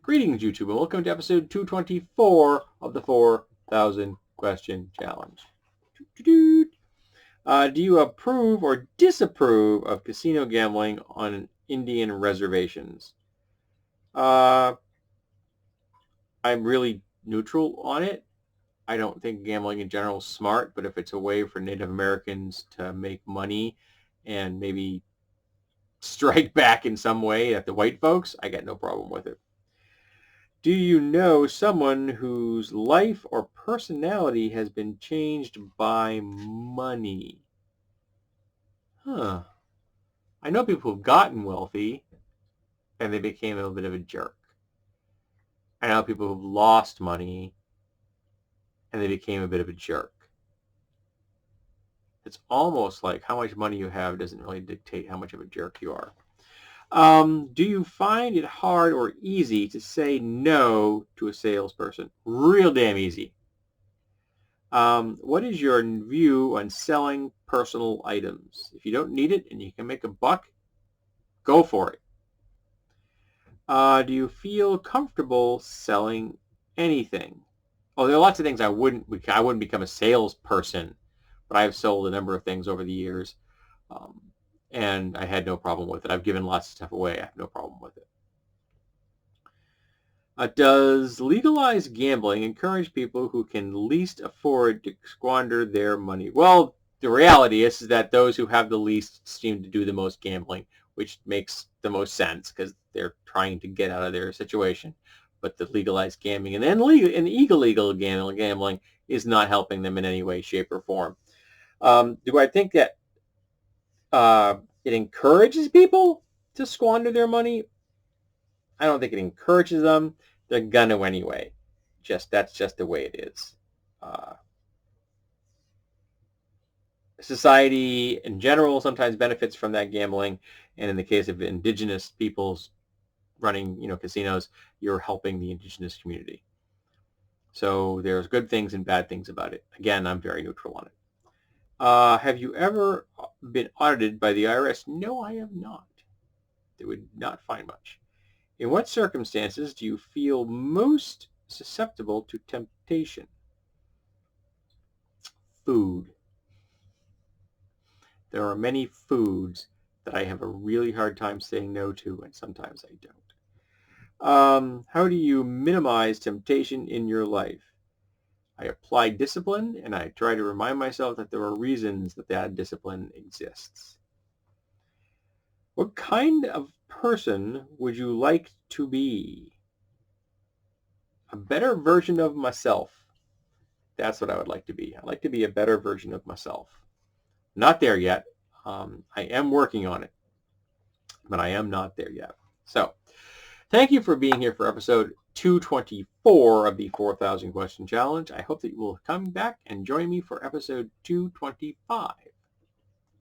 Greetings, YouTube, and welcome to episode 224 of the 4,000 Question Challenge. Do you approve or disapprove of casino gambling on Indian reservations? I'm really neutral on it. I don't think gambling in general is smart, but if it's a way for Native Americans to make money and maybe strike back in some way at the white folks, I got no problem with it. Do you know someone whose life or personality has been changed by money? Huh. I know people who've gotten wealthy and they became a little bit of a jerk. I know people who've lost money and they became a bit of a jerk. It's almost like how much money you have doesn't really dictate how much of a jerk you are. Do you find it hard or easy to say no to a salesperson? Real damn easy. What is your view on selling personal items? If you don't need it and you can make a buck, go for it. Do you feel comfortable selling anything? Oh, there are lots of things I wouldn't become a salesperson, but I've sold a number of things over the years, and I had no problem with it. I've given lots of stuff away. I have no problem with it. Does legalized gambling encourage people who can least afford to squander their money? Well, the reality is that those who have the least seem to do the most gambling, which makes the most sense because they're trying to get out of their situation. But the legalized gambling and illegal gambling is not helping them in any way, shape, or form. Do I think that it encourages people to squander their money? I don't think it encourages them. They're gonna anyway. That's just the way it is. Society in general sometimes benefits from that gambling, and in the case of indigenous peoples running, casinos, you're helping the indigenous community. So there's good things and bad things about it. Again, I'm very neutral on it. Have you ever been audited by the IRS? No, I have not. They would not find much. In what circumstances do you feel most susceptible to temptation? Food. There are many foods that I have a really hard time saying no to, and sometimes I don't. How do you minimize temptation in your life? I apply discipline, and I try to remind myself that there are reasons that discipline exists. What kind of person would you like to be? A better version of myself. That's what I would like to be. I'd like to be a better version of myself. Not there yet. I am working on it, but I am not there yet. So thank you for being here for episode 224 of the 4,000 Question Challenge. I hope that you will come back and join me for episode 225.